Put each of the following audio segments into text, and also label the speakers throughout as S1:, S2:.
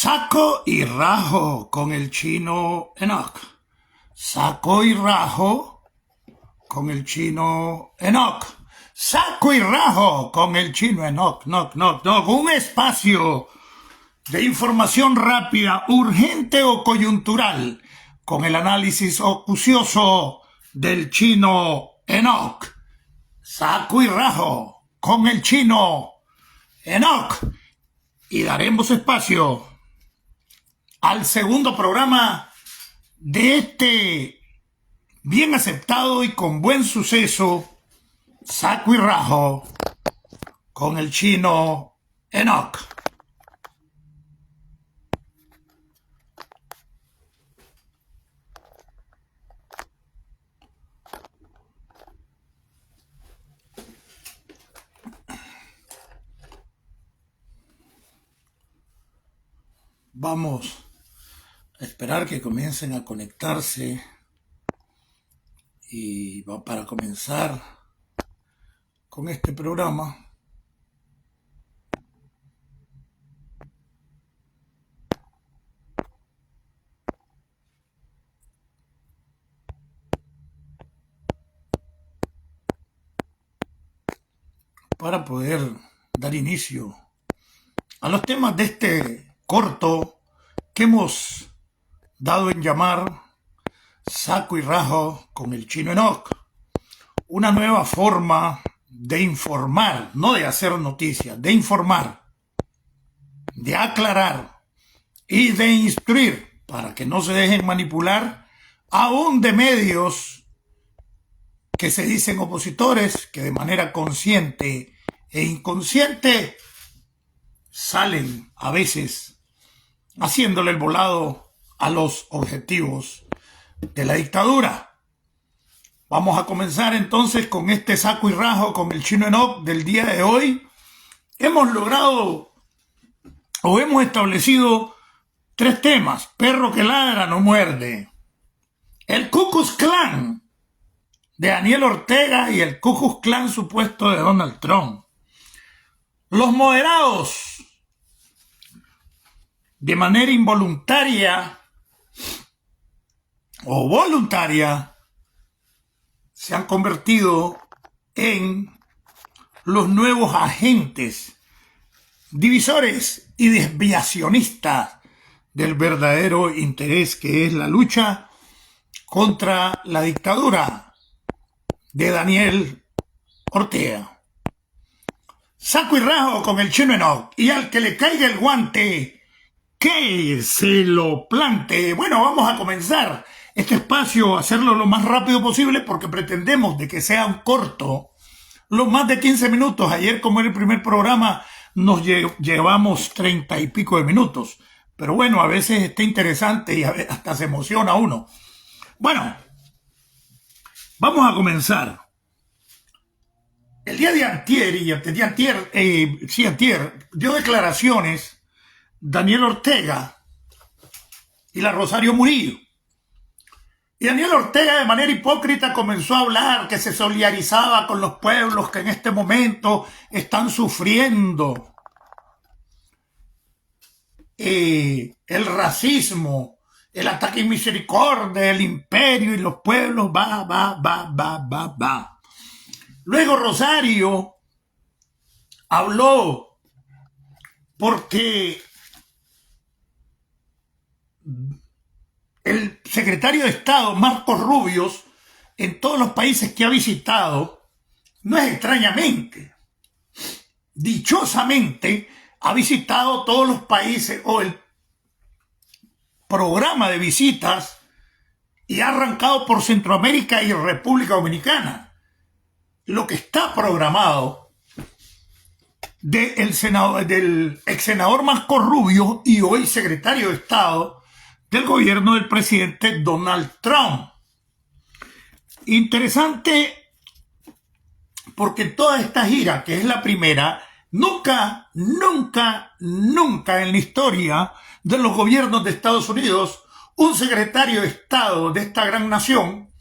S1: Saco y rajo con el chino Enoch. Saco y rajo con el chino Enoch. Saco y rajo con el chino Enoch. Un espacio de información rápida, urgente o coyuntural, con el análisis acucioso del chino Enoch. Saco y rajo con el chino Enoch. Y daremos espacio al segundo programa de este bien aceptado y con buen suceso, Saco y rajo con el chino Enoch. Vamos a esperar que comiencen a conectarse y para comenzar con este programa. Para poder dar inicio a los temas de este corto que hemos dado en llamar Saco y rajo con el chino Enoch. Una nueva forma de informar, no de hacer noticias, de informar, de aclarar y de instruir para que no se dejen manipular aún de medios que se dicen opositores, que de manera consciente e inconsciente salen a veces haciéndole el volado a los objetivos de la dictadura. Vamos a comenzar entonces con este saco y rajo con el chino Enoch del día de hoy. Hemos logrado o hemos establecido 3 temas: perro que ladra no muerde, el Ku Klux Klan de Daniel Ortega y el Ku Klux Klan supuesto de Donald Trump, los moderados de manera involuntaria o voluntaria se han convertido en los nuevos agentes divisores y desviacionistas del verdadero interés, que es la lucha contra la dictadura de Daniel Ortega. Saco y rajo con el chino Enoch, y al que le caiga el guante, que se lo plante. Bueno, vamos a comenzar este espacio, a hacerlo lo más rápido posible, porque pretendemos de que sea un corto, los más de 15 minutos. Ayer, como era el primer programa, nos llevamos 30 y pico de minutos. Pero bueno, a veces está interesante y hasta se emociona uno. Bueno, vamos a comenzar. El día de antier, dio declaraciones Daniel Ortega y la Rosario Murillo. Y Daniel Ortega, de manera hipócrita, comenzó a hablar que se solidarizaba con los pueblos que en este momento están sufriendo el racismo, el ataque en misericordia, el imperio y los pueblos, Luego Rosario habló porque el secretario de Estado, Marcos Rubio, en todos los países que ha visitado, no es extrañamente, dichosamente, ha visitado todos los países, o el programa de visitas, y ha arrancado por Centroamérica y República Dominicana. Lo que está programado del ex senador Marcos Rubio y hoy secretario de Estado del gobierno del presidente Donald Trump. Interesante, porque toda esta gira, que es la primera, nunca en la historia de los gobiernos de Estados Unidos, un secretario de Estado de esta gran nación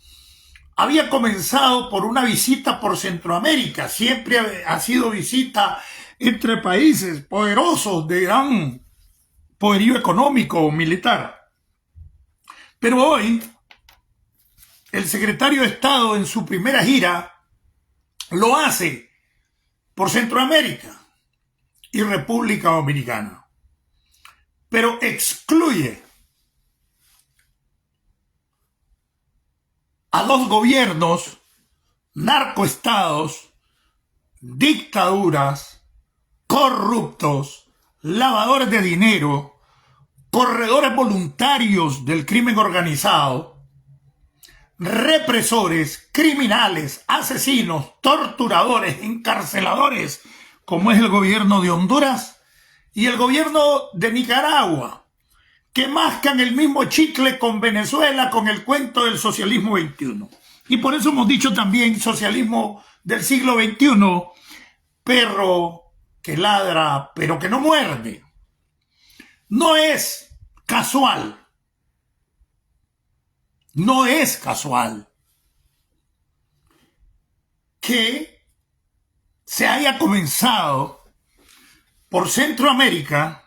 S1: había comenzado por una visita por Centroamérica. Siempre ha sido visita entre países poderosos de gran poderío económico o militar. Pero hoy, el secretario de Estado en su primera gira lo hace por Centroamérica y República Dominicana, pero excluye a dos gobiernos, narcoestados, dictaduras, corruptos, lavadores de dinero, corredores voluntarios del crimen organizado, represores, criminales, asesinos, torturadores, encarceladores, como es el gobierno de Honduras y el gobierno de Nicaragua, que mascan el mismo chicle con Venezuela con el cuento del socialismo XXI. Y por eso hemos dicho también socialismo del siglo XXI, perro que ladra pero que no muerde. No es casual que se haya comenzado por Centroamérica,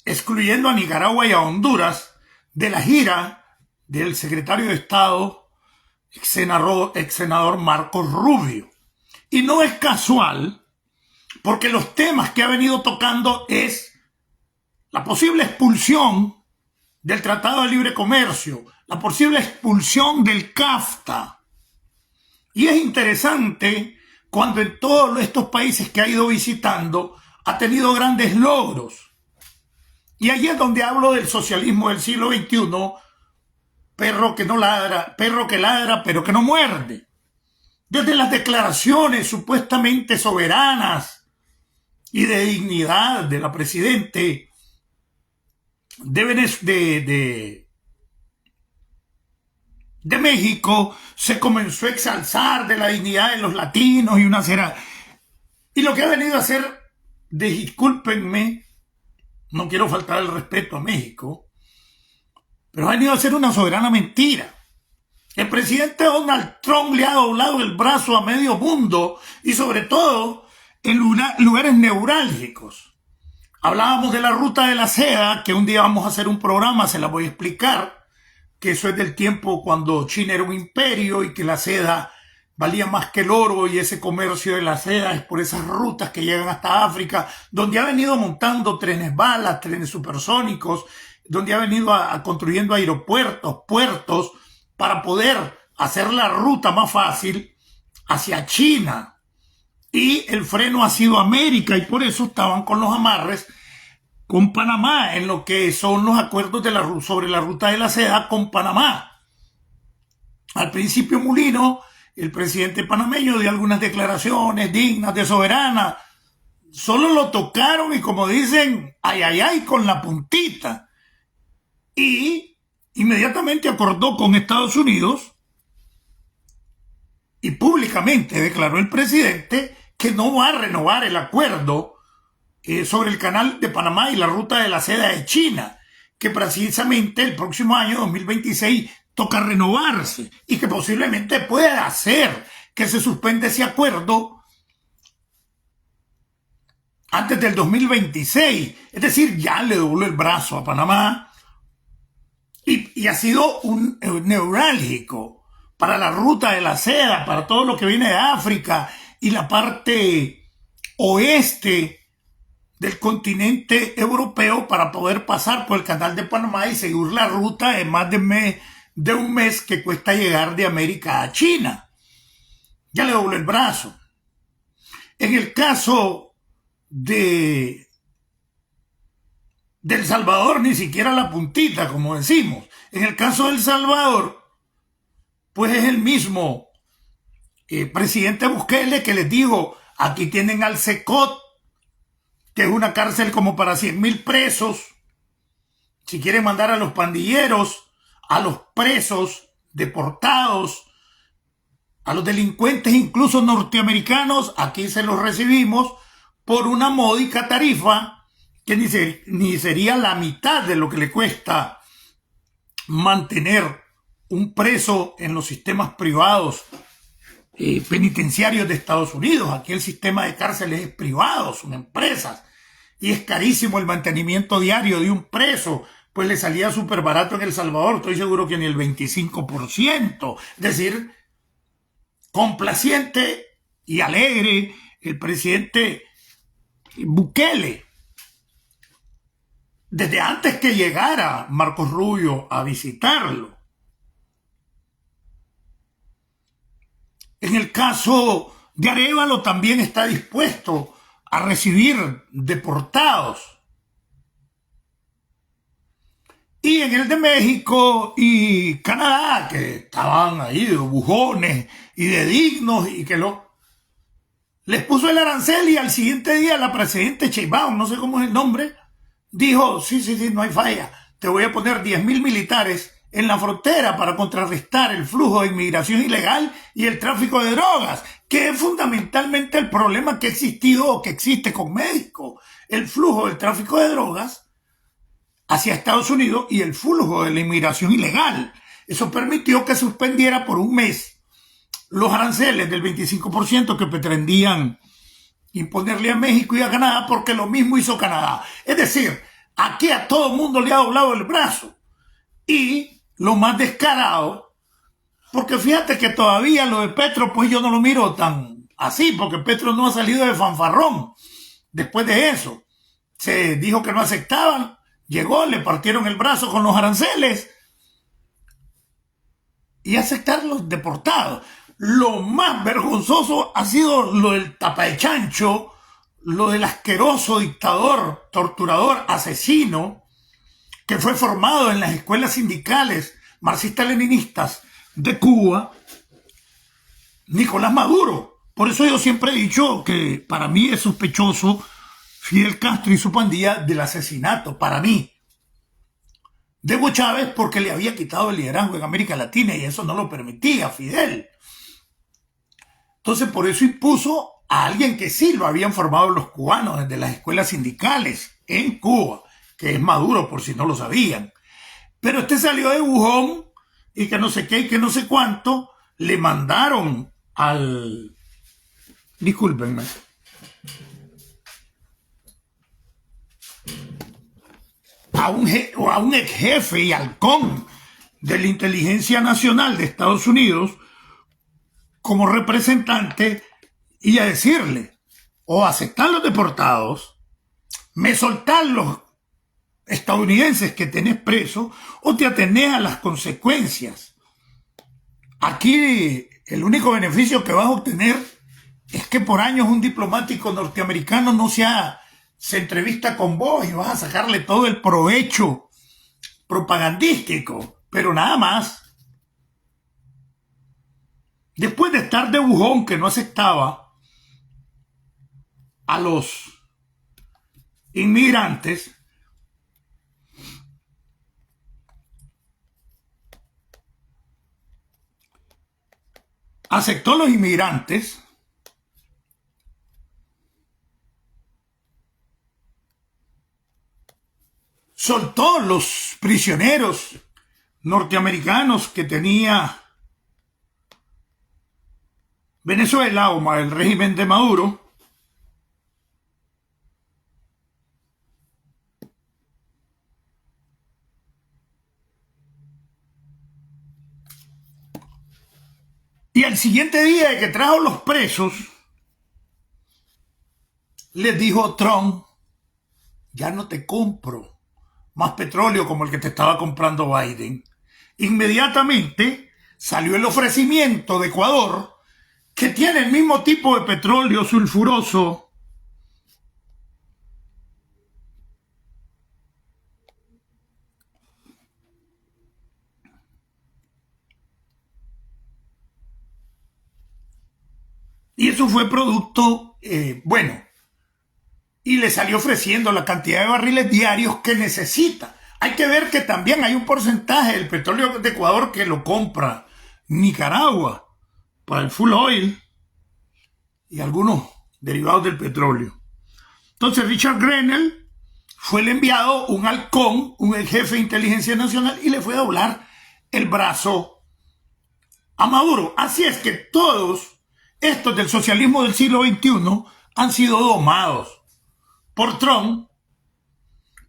S1: excluyendo a Nicaragua y a Honduras, de la gira del secretario de Estado, ex senador Marcos Rubio. Y no es casual, porque los temas que ha venido tocando es la posible expulsión del Tratado de Libre Comercio, la posible expulsión del CAFTA. Y es interesante cuando en todos estos países que ha ido visitando ha tenido grandes logros. Y ahí es donde hablo del socialismo del siglo XXI, perro que no ladra, perro que ladra pero que no muerde. Desde las declaraciones supuestamente soberanas y de dignidad de la presidente de México, se comenzó a exalzar de la dignidad de los latinos y una cera. Y lo que ha venido a hacer, discúlpenme, no quiero faltar el respeto a México, pero ha venido a ser una soberana mentira. El presidente Donald Trump le ha doblado el brazo a medio mundo y sobre todo en lugares neurálgicos. Hablábamos de la ruta de la seda, que un día vamos a hacer un programa, se la voy a explicar, que eso es del tiempo cuando China era un imperio y que la seda valía más que el oro, y ese comercio de la seda es por esas rutas que llegan hasta África, donde ha venido montando trenes balas, trenes supersónicos, donde ha venido construyendo aeropuertos, puertos, para poder hacer la ruta más fácil hacia China. Y el freno ha sido América, y por eso estaban con los amarres con Panamá, en lo que son los acuerdos sobre la ruta de la seda con Panamá. Al principio Mulino, el presidente panameño, dio algunas declaraciones dignas de soberana. Solo lo tocaron y, como dicen, ay, ay, ay, con la puntita. Y inmediatamente acordó con Estados Unidos y públicamente declaró el presidente que no va a renovar el acuerdo sobre el canal de Panamá y la ruta de la seda de China, que precisamente el próximo año 2026 toca renovarse y que posiblemente pueda hacer que se suspenda ese acuerdo antes del 2026. Es decir, ya le dobló el brazo a Panamá y ha sido un neurálgico para la ruta de la seda, para todo lo que viene de África y la parte oeste del continente europeo, para poder pasar por el canal de Panamá y seguir la ruta en más de un mes que cuesta llegar de América a China. Ya le dobló el brazo. En el caso de El Salvador, ni siquiera la puntita, como decimos. En el caso de El Salvador, pues es el mismo presidente Bukele que les digo, aquí tienen al Secot, que es una cárcel como para 100,000 presos. Si quieren mandar a los pandilleros, a los presos deportados, a los delincuentes incluso norteamericanos, aquí se los recibimos por una módica tarifa que ni sería la mitad de lo que le cuesta mantener un preso en los sistemas privados penitenciarios de Estados Unidos. Aquí el sistema de cárceles es privado, son empresas. y es carísimo el mantenimiento diario de un preso, pues le salía súper barato en El Salvador, estoy seguro que ni el 25%. Es decir, complaciente y alegre el presidente Bukele. Desde antes que llegara Marcos Rubio a visitarlo. En el caso de Arévalo también está dispuesto a recibir deportados. Y en el de México y Canadá, que estaban ahí de bujones y de dignos y que les puso el arancel, y al siguiente día la presidenta Sheinbaum, no sé cómo es el nombre, dijo, sí, no hay falla, te voy a poner 10,000 militares en la frontera para contrarrestar el flujo de inmigración ilegal y el tráfico de drogas, que es fundamentalmente el problema que ha existido o que existe con México, el flujo del tráfico de drogas hacia Estados Unidos y el flujo de la inmigración ilegal. Eso permitió que suspendiera por un mes los aranceles del 25% que pretendían imponerle a México y a Canadá, porque lo mismo hizo Canadá. Es decir, aquí a todo el mundo le ha doblado el brazo. Y lo más descarado, porque fíjate que todavía lo de Petro, pues yo no lo miro tan así, porque Petro no ha salido de fanfarrón. Después de eso, se dijo que no aceptaban, llegó, le partieron el brazo con los aranceles y aceptar los deportados. Lo más vergonzoso ha sido lo del tapa de chancho, lo del asqueroso dictador, torturador, asesino, que fue formado en las escuelas sindicales marxistas-leninistas de Cuba, Nicolás Maduro. Por eso yo siempre he dicho que para mí es sospechoso Fidel Castro y su pandilla del asesinato, para mí, de Hugo Chávez, porque le había quitado el liderazgo en América Latina y eso no lo permitía Fidel. Entonces por eso impuso a alguien que sí lo habían formado los cubanos desde las escuelas sindicales en Cuba, que es Maduro, por si no lo sabían. Pero este salió de bujón y que no sé qué y que no sé cuánto, le mandaron al... Discúlpenme. A un ex jefe y halcón de la Inteligencia Nacional de Estados Unidos como representante y a decirle, o aceptar los deportados, me soltás los estadounidenses que tenés presos, o te atenés a las consecuencias. Aquí el único beneficio que vas a obtener es que por años un diplomático norteamericano no se entrevista con vos y vas a sacarle todo el provecho propagandístico, pero nada más. Después de estar de bujón que no aceptaba a los inmigrantes, aceptó a los inmigrantes, soltó los prisioneros norteamericanos que tenía Venezuela o el régimen de Maduro, y al siguiente día de que trajo los presos, les dijo Trump, ya no te compro más petróleo como el que te estaba comprando Biden. Inmediatamente salió el ofrecimiento de Ecuador, que tiene el mismo tipo de petróleo sulfuroso y eso fue producto, y le salió ofreciendo la cantidad de barriles diarios que necesita. Hay que ver que también hay un porcentaje del petróleo de Ecuador que lo compra Nicaragua para el full oil y algunos derivados del petróleo. Entonces Richard Grenell fue el enviado, un halcón, un jefe de inteligencia nacional, y le fue a doblar el brazo a Maduro. Así es que todos estos del socialismo del siglo XXI han sido domados por Trump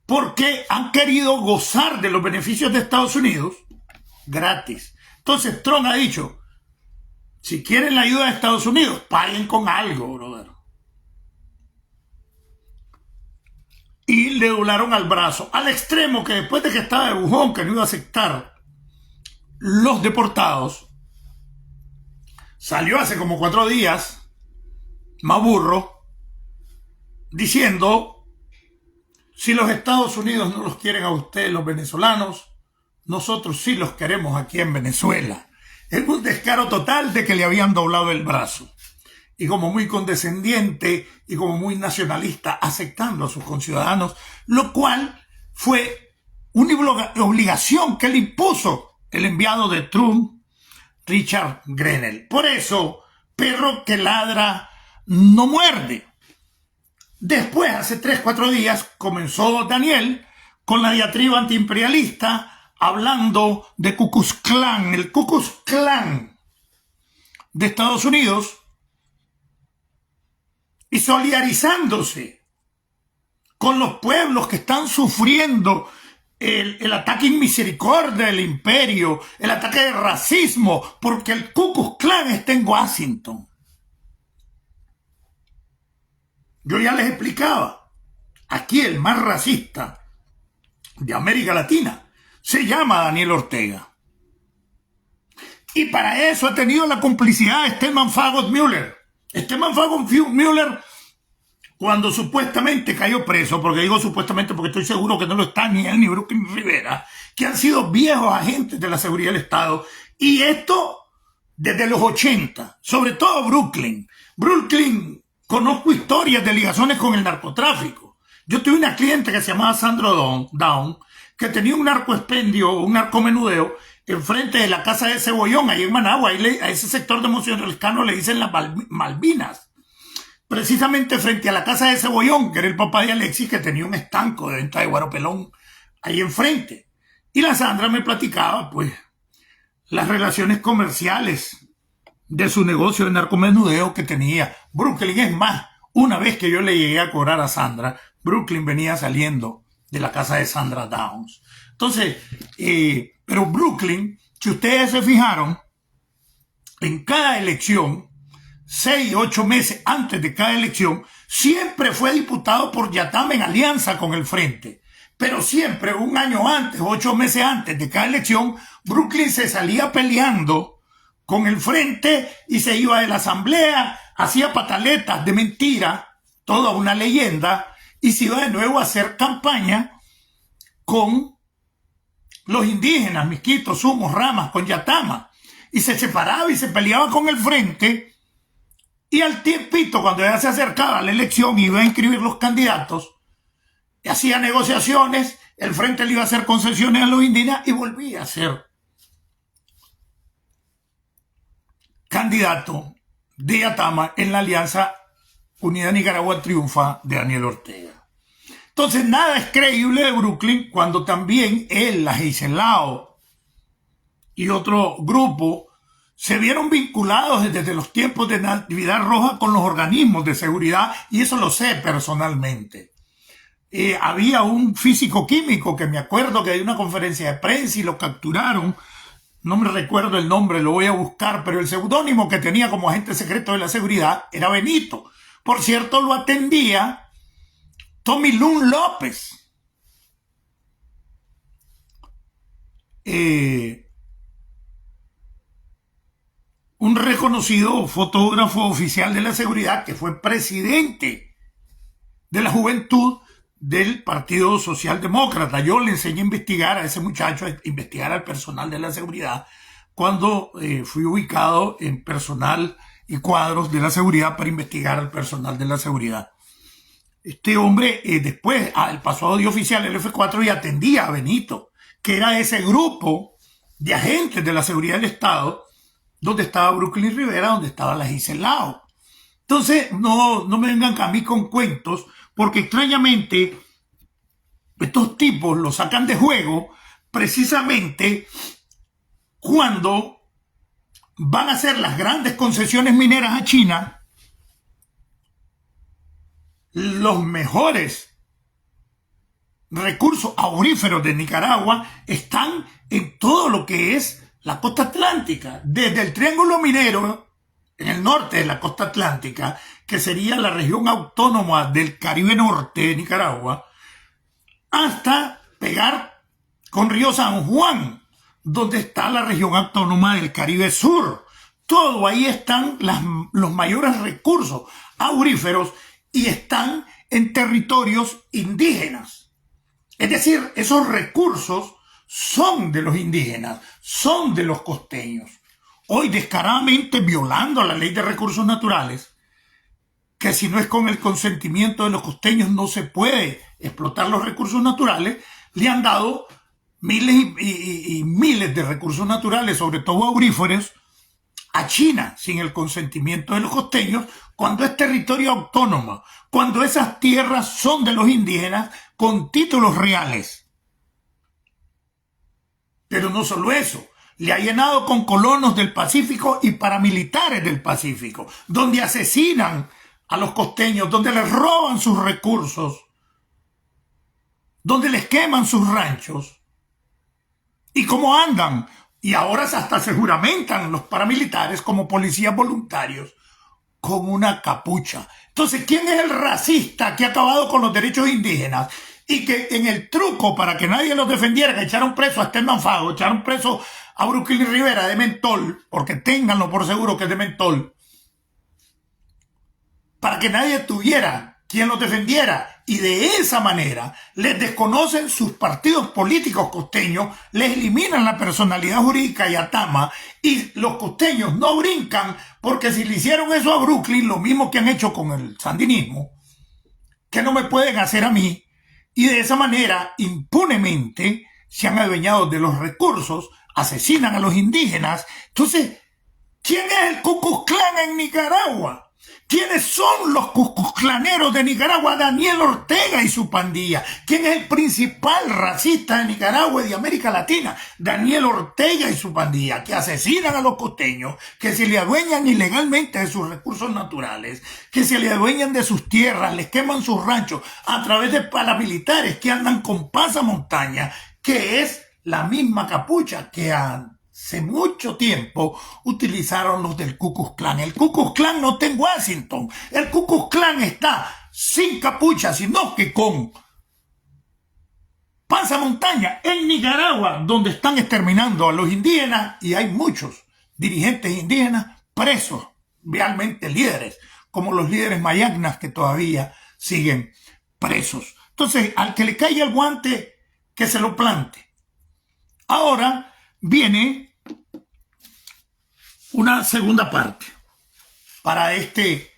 S1: porque han querido gozar de los beneficios de Estados Unidos gratis. Entonces Trump ha dicho, si quieren la ayuda de Estados Unidos, paguen con algo, brother. Y le doblaron al brazo, al extremo que después de que estaba de bujón, que no iba a aceptar los deportados, salió hace como 4 días, más burro, diciendo, si los Estados Unidos no los quieren a ustedes, los venezolanos, nosotros sí los queremos aquí en Venezuela. Es un descaro total de que le habían doblado el brazo. Y como muy condescendiente y como muy nacionalista, aceptando a sus conciudadanos, lo cual fue una obligación que le impuso el enviado de Trump, Richard Grenell. Por eso, perro que ladra no muerde. Después, hace 3-4 días, comenzó Daniel con la diatriba antiimperialista, hablando de Ku Klux Klan, el Ku Klux Klan de Estados Unidos, y solidarizándose con los pueblos que están sufriendo el ataque inmisericordia del imperio, el ataque de racismo, porque el Ku Klux Klan está en Washington. Yo ya les explicaba, aquí el más racista de América Latina se llama Daniel Ortega. Y para eso ha tenido la complicidad de Stefan Fagot Müller. Stefan Fagot Müller, cuando supuestamente cayó preso, porque digo supuestamente porque estoy seguro que no lo está ni él ni Brooklyn Rivera, que han sido viejos agentes de la seguridad del Estado, y esto desde los 80, sobre todo Brooklyn. Conozco historias de ligaciones con el narcotráfico. Yo tuve una cliente que se llamaba Sandra Down, que tenía un narcoexpendio, un narcomenudeo, enfrente de la casa de Cebollón, ahí en Managua. A ese sector de Monserrascano le dicen las Malvinas. Precisamente frente a la casa de Cebollón, que era el papá de Alexis, que tenía un estanco de venta de guaropelón ahí enfrente. Y la Sandra me platicaba, pues, las relaciones comerciales de su negocio de narcomenudeo que tenía. Brooklyn, es más, una vez que yo le llegué a cobrar a Sandra, Brooklyn venía saliendo de la casa de Sandra Downs. Entonces, pero Brooklyn, si ustedes se fijaron, en cada elección, 6-8 meses antes de cada elección, siempre fue diputado por Yatam en alianza con el Frente. Pero siempre, un año antes, 8 meses antes de cada elección, Brooklyn se salía peleando con el Frente y se iba de la asamblea, hacía pataletas de mentira, toda una leyenda, y se iba de nuevo a hacer campaña con los indígenas, Misquitos, Sumos, Ramas, con Yatama, y se separaba y se peleaba con el Frente, y al tiempito, cuando ya se acercaba la elección, iba a inscribir los candidatos, y hacía negociaciones, el Frente le iba a hacer concesiones a los indígenas y volvía a ser candidato de Yatama en la alianza Unidad Nicaragua Triunfa de Daniel Ortega. Entonces nada es creíble de Brooklyn cuando también él, la Heiselao y otro grupo se vieron vinculados desde los tiempos de Natividad Roja con los organismos de seguridad, y eso lo sé personalmente. Había un físico químico que me acuerdo que hay una conferencia de prensa y lo capturaron. No me recuerdo el nombre, lo voy a buscar, pero el seudónimo que tenía como agente secreto de la seguridad era Benito. Por cierto, lo atendía Tommy Lun López. Un reconocido fotógrafo oficial de la seguridad que fue presidente de la juventud del Partido Socialdemócrata. Yo le enseñé a investigar a ese muchacho, a investigar al personal de la seguridad, cuando fui ubicado en personal y cuadros de la seguridad para investigar al personal de la seguridad. Este hombre después pasó a audio oficial, el F4, y atendía a Benito, que era ese grupo de agentes de la seguridad del Estado, donde estaba Brooklyn Rivera, donde estaba la Heiselao. Entonces, no me vengan a mí con cuentos, porque extrañamente estos tipos lo sacan de juego precisamente cuando van a hacer las grandes concesiones mineras a China. los mejores recursos auríferos de Nicaragua están en todo lo que es la costa atlántica, desde el Triángulo Minero, en el norte de la costa atlántica, que sería la región autónoma del Caribe Norte de Nicaragua, hasta pegar con Río San Juan, donde está la región autónoma del Caribe Sur. Todo ahí están los mayores recursos auríferos y están en territorios indígenas. Es decir, esos recursos son de los indígenas, son de los costeños. Hoy descaradamente violando la ley de recursos naturales, que si no es con el consentimiento de los costeños no se puede explotar los recursos naturales, le han dado miles y miles de recursos naturales, sobre todo auríferos, a China sin el consentimiento de los costeños, cuando es territorio autónomo, cuando esas tierras son de los indígenas con títulos reales. Pero no solo eso, le ha llenado con colonos del Pacífico y paramilitares del Pacífico, donde asesinan a los costeños, donde les roban sus recursos, donde les queman sus ranchos. ¿Y cómo andan? Y ahora hasta se juramentan los paramilitares como policías voluntarios con una capucha. Entonces, ¿quién es el racista que ha acabado con los derechos indígenas? Y que en el truco para que nadie los defendiera, que echaron preso a Stellman Fago, echaron preso a Brooklyn Rivera de mentol, porque ténganlo por seguro que es de mentol, para que nadie tuviera quien los defendiera, y de esa manera les desconocen sus partidos políticos costeños, les eliminan la personalidad jurídica y atama, y los costeños no brincan, porque si le hicieron eso a Brooklyn, lo mismo que han hecho con el sandinismo, que no me pueden hacer a mí, y de esa manera impunemente se han adueñado de los recursos, asesinan a los indígenas. Entonces, ¿quién es el Ku Klux Klan en Nicaragua? ¿Quiénes son los cuscusclaneros de Nicaragua? Daniel Ortega y su pandilla. ¿Quién es el principal racista de Nicaragua y de América Latina? Daniel Ortega y su pandilla, que asesinan a los costeños, que se le adueñan ilegalmente de sus recursos naturales, que se le adueñan de sus tierras, les queman sus ranchos a través de paramilitares que andan con pasamontaña, que es la misma capucha que hace mucho tiempo utilizaron los del Ku Klux Klan. El Ku Klux Klan no está en Washington. El Ku Klux Klan está sin capucha, sino que con pasamontaña en Nicaragua, donde están exterminando a los indígenas, y hay muchos dirigentes indígenas presos, realmente líderes, como los líderes mayagnas que todavía siguen presos. Entonces, al que le caiga el guante, que se lo plante. Ahora viene una segunda parte para este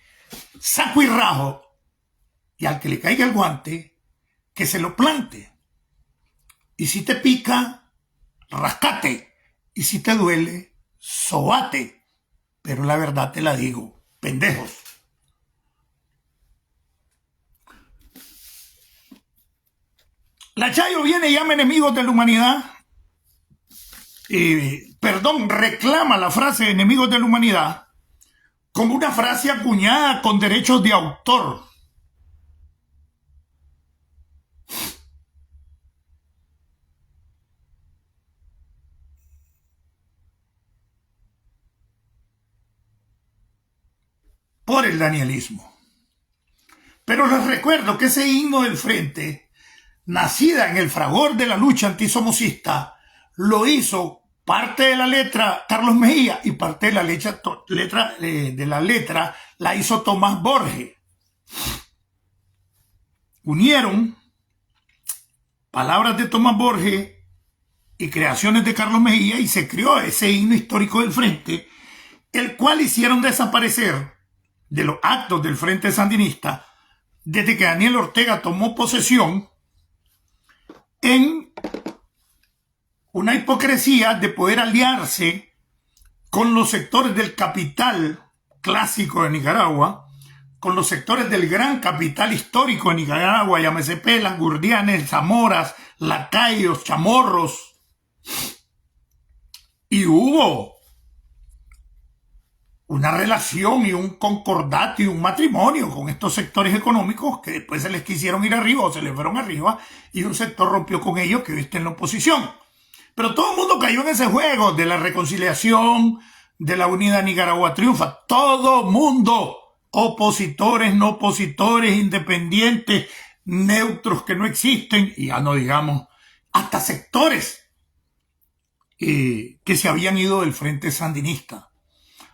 S1: saco y rajo, y al que le caiga el guante, que se lo plante. Y si te pica, rascate, y si te duele, sobate. Pero la verdad te la digo, pendejos. La Chayo viene y llama enemigos de la humanidad. Reclama la frase enemigos de la humanidad como una frase acuñada con derechos de autor. Por el danielismo. Pero les recuerdo que ese himno del Frente, nacida en el fragor de la lucha antisomocista, lo hizo parte de la letra Carlos Mejía y parte de la letra la hizo Tomás Borges. Unieron palabras de Tomás Borges y creaciones de Carlos Mejía y se creó ese himno histórico del Frente, el cual hicieron desaparecer de los actos del Frente Sandinista desde que Daniel Ortega tomó posesión, en una hipocresía de poder aliarse con los sectores del capital clásico de Nicaragua, con los sectores del gran capital histórico de Nicaragua, llámese Pelas, Gurdianes, Zamoras, Lacayos, Chamorros. Y hubo una relación y un concordato y un matrimonio con estos sectores económicos que después se les quisieron ir arriba o se les fueron arriba y un sector rompió con ellos que hoy está en la oposición. Pero todo el mundo cayó en ese juego de la reconciliación, de la unidad Nicaragua triunfa. Todo mundo, opositores, no opositores, independientes, neutros que no existen, y ya no digamos, hasta sectores que se habían ido del frente sandinista.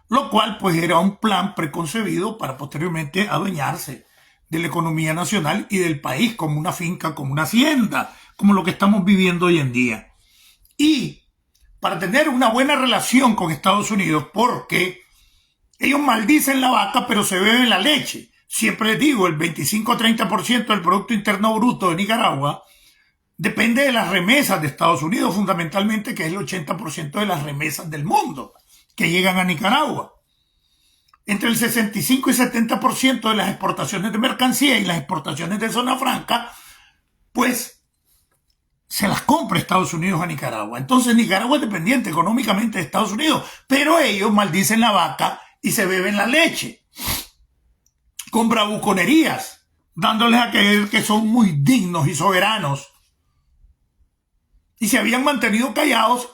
S1: Lo cual pues era un plan preconcebido para posteriormente adueñarse de la economía nacional y del país como una finca, como una hacienda, como lo que estamos viviendo hoy en día. Y para tener una buena relación con Estados Unidos, porque ellos maldicen la vaca pero se beben la leche. Siempre les digo, el 25-30% del Producto Interno Bruto de Nicaragua depende de las remesas de Estados Unidos, fundamentalmente, que es el 80% de las remesas del mundo que llegan a Nicaragua. Entre el 65 y 70% de las exportaciones de mercancía y las exportaciones de zona franca, pues se las compra Estados Unidos a Nicaragua. Entonces Nicaragua es dependiente económicamente de Estados Unidos, pero ellos maldicen la vaca y se beben la leche con bravuconerías, dándoles a creer que son muy dignos y soberanos. Y se habían mantenido callados,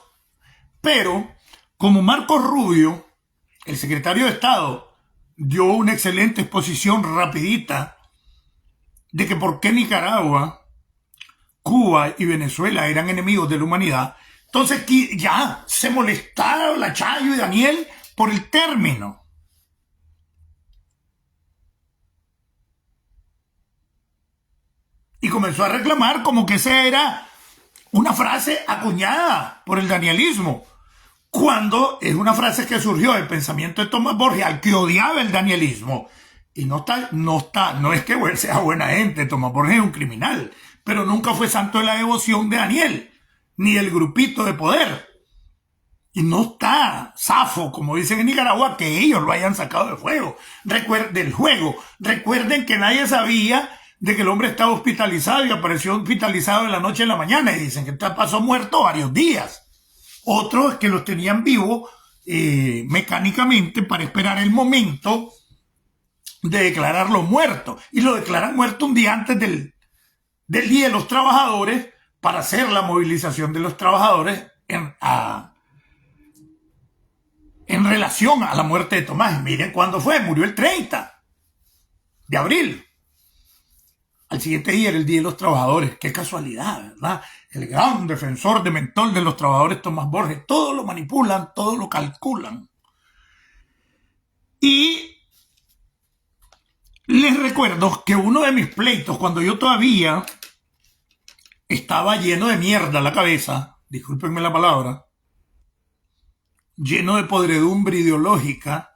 S1: pero como Marcos Rubio, el secretario de Estado, dio una excelente exposición rapidita de que por qué Nicaragua, Cuba y Venezuela eran enemigos de la humanidad, entonces ya se molestaron la Chayo y Daniel por el término. Y comenzó a reclamar como que esa era una frase acuñada por el danielismo, cuando es una frase que surgió del pensamiento de Tomás Borges, al que odiaba el danielismo. Y no es que sea buena gente, Tomás Borges es un criminal, pero nunca fue santo de la devoción de Daniel, ni del grupito de poder. Y no está zafo, como dicen en Nicaragua, que ellos lo hayan sacado del juego. Recuerden que nadie sabía de que el hombre estaba hospitalizado y apareció hospitalizado de la noche a la mañana, y dicen que pasó muerto varios días. Otros que los tenían vivos mecánicamente para esperar el momento de declararlo muerto. Y lo declaran muerto un día antes del Día de los Trabajadores para hacer la movilización de los trabajadores en relación a la muerte de Tomás. Miren cuándo fue, murió el 30 de abril. Al siguiente día era el Día de los Trabajadores. Qué casualidad, ¿verdad? El gran defensor de mentor de los trabajadores, Tomás Borges. Todo lo manipulan, todo lo calculan. Y les recuerdo que uno de mis pleitos, cuando yo todavía estaba lleno de mierda la cabeza, discúlpenme la palabra, lleno de podredumbre ideológica,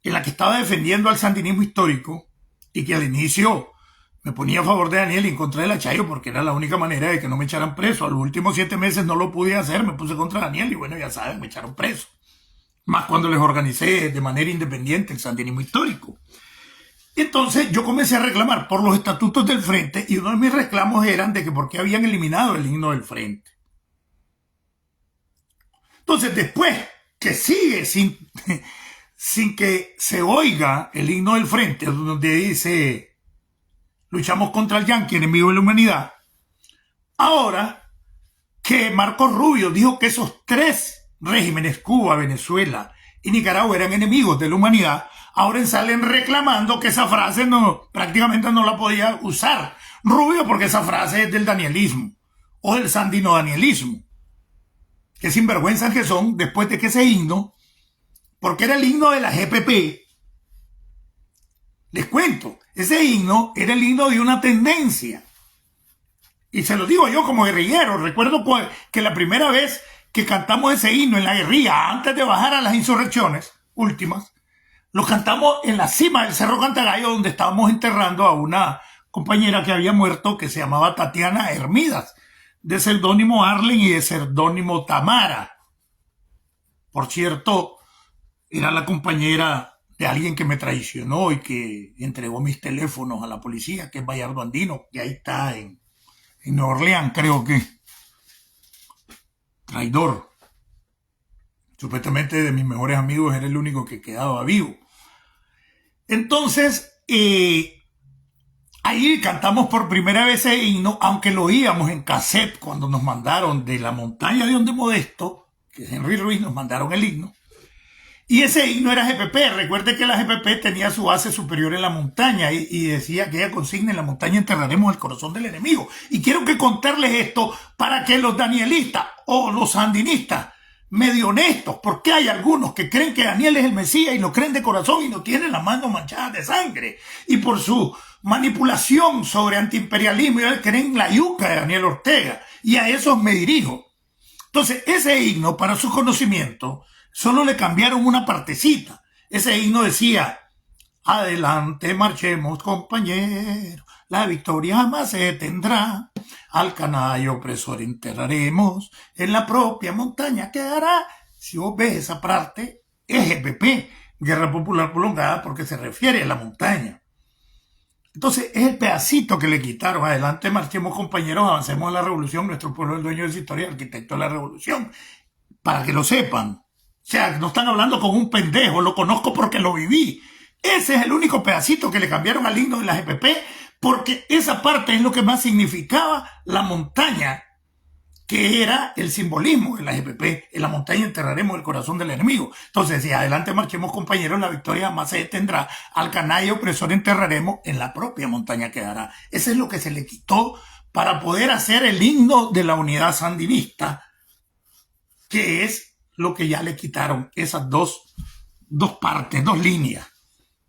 S1: en la que estaba defendiendo al sandinismo histórico, y que al inicio me ponía a favor de Daniel y en contra de la Chayo, porque era la única manera de que no me echaran preso. A los últimos 7 meses no lo pude hacer, me puse contra Daniel y bueno, ya saben, me echaron preso. Más cuando les organicé de manera independiente el sandinismo histórico. Entonces yo comencé a reclamar por los estatutos del Frente, y uno de mis reclamos eran de que por qué habían eliminado el himno del Frente. Entonces después que sigue sin que se oiga el himno del Frente, donde dice luchamos contra el yanqui, enemigo de la humanidad, ahora que Marcos Rubio dijo que esos 3 regímenes, Cuba, Venezuela y Nicaragua, eran enemigos de la humanidad, ahora salen reclamando que esa frase prácticamente no la podía usar Rubio, porque esa frase es del danielismo o del sandino-danielismo. Qué sinvergüenzas que son, después de que ese himno, porque era el himno de la GPP, les cuento, ese himno era el himno de una tendencia. Y se lo digo yo como guerrillero. Recuerdo que la primera vez que cantamos ese himno en la guerrilla, antes de bajar a las insurrecciones últimas, lo cantamos en la cima del Cerro Cantagallo, donde estábamos enterrando a una compañera que había muerto, que se llamaba Tatiana Hermidas, de seudónimo Arlen y de seudónimo Tamara. Por cierto, era la compañera de alguien que me traicionó y que entregó mis teléfonos a la policía, que es Bayardo Andino, que ahí está en Nueva Orleans, creo que. Traidor. Supuestamente de mis mejores amigos era el único que quedaba vivo. Entonces, ahí cantamos por primera vez ese himno, aunque lo oíamos en cassette cuando nos mandaron de la montaña de Donde Modesto, que es Henry Ruiz, nos mandaron el himno. Y ese himno era GPP. Recuerde que la GPP tenía su base superior en la montaña y decía que ella consigna: en la montaña enterraremos el corazón del enemigo. Y quiero que contarles esto para que los danielistas o los sandinistas medio honestos, porque hay algunos que creen que Daniel es el Mesías y lo creen de corazón y no tienen las manos manchadas de sangre, y por su manipulación sobre antiimperialismo y creen la yuca de Daniel Ortega, y a esos me dirijo. Entonces, ese himno, para su conocimiento, solo le cambiaron una partecita. Ese himno decía: adelante marchemos, compañeros, la victoria jamás se tendrá. Al canalla opresor enterraremos, en la propia montaña quedará. Si vos ves esa parte, es GPP, Guerra Popular Prolongada, porque se refiere a la montaña. Entonces, es el pedacito que le quitaron. Adelante marchemos, compañeros, avancemos a la revolución. Nuestro pueblo es el dueño de esa historia, el arquitecto de la revolución. Para que lo sepan. O sea, no están hablando con un pendejo, lo conozco porque lo viví. Ese es el único pedacito que le cambiaron al himno de la GPP, porque esa parte es lo que más significaba la montaña, que era el simbolismo de la GPP. En la montaña enterraremos el corazón del enemigo. Entonces, si adelante marchemos, compañeros, la victoria jamás se detendrá. Al canalla opresor enterraremos, en la propia montaña quedará. Ese es lo que se le quitó para poder hacer el himno de la unidad sandinista, que es lo que ya le quitaron, esas dos partes, dos líneas,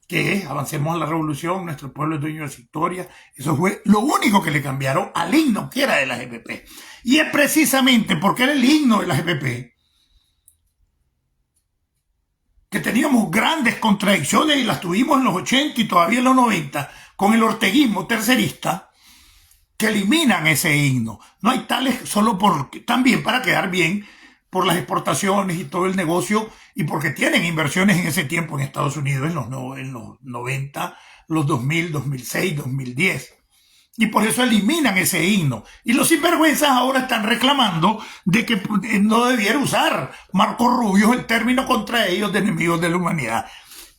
S1: que es: avancemos a la revolución, nuestro pueblo es dueño de la historia. Eso fue lo único que le cambiaron al himno que era de la GPP. Y es precisamente porque era el himno de la GPP que teníamos grandes contradicciones, y las tuvimos en los 80 y todavía en los 90, con el orteguismo tercerista, que eliminan ese himno. No hay tales, solo porque, también para quedar bien, por las exportaciones y todo el negocio, y porque tienen inversiones en ese tiempo en Estados Unidos, en los 90, los 2000, 2006, 2010. Y por eso eliminan ese himno. Y los sinvergüenzas ahora están reclamando de que no debiera usar Marco Rubio el término contra ellos de enemigos de la humanidad.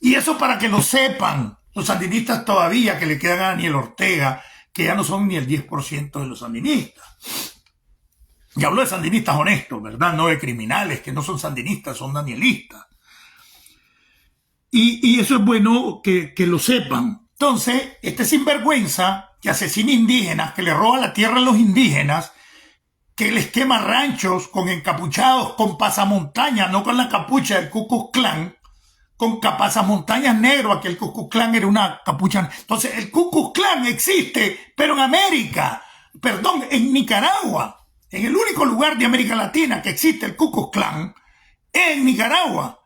S1: Y eso para que lo sepan los sandinistas todavía que le quedan a Daniel Ortega, que ya no son ni el 10% de los sandinistas. Y hablo de sandinistas honestos, ¿verdad? No de criminales que no son sandinistas, son danielistas. Y eso es bueno que lo sepan. Entonces, este sinvergüenza que asesina indígenas, que le roba la tierra a los indígenas, que les quema ranchos con encapuchados, con pasamontañas, no con la capucha del Ku Klux Klan, con pasamontañas negro, aquí el Ku Klux Klan era una capucha. Entonces, el Ku Klux Klan existe, pero en América, perdón, en Nicaragua. En el único lugar de América Latina que existe el Ku Klux Klan es en Nicaragua,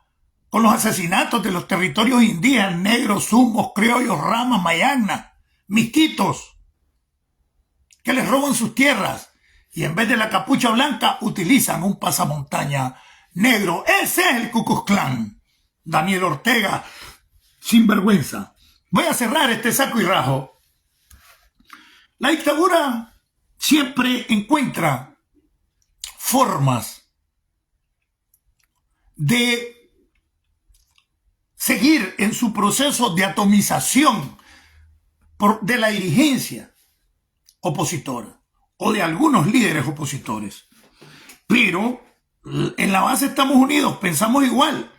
S1: con los asesinatos de los territorios indígenas, negros, zumos, criollos, ramas, mayagnas, mistitos, que les roban sus tierras y en vez de la capucha blanca utilizan un pasamontaña negro. Ese es el Ku Klux Klan. Daniel Ortega, sinvergüenza. Voy a cerrar este saco y rajo. La dictadura siempre encuentra formas de seguir en su proceso de atomización de la dirigencia opositora o de algunos líderes opositores. Pero en la base estamos unidos, pensamos igual.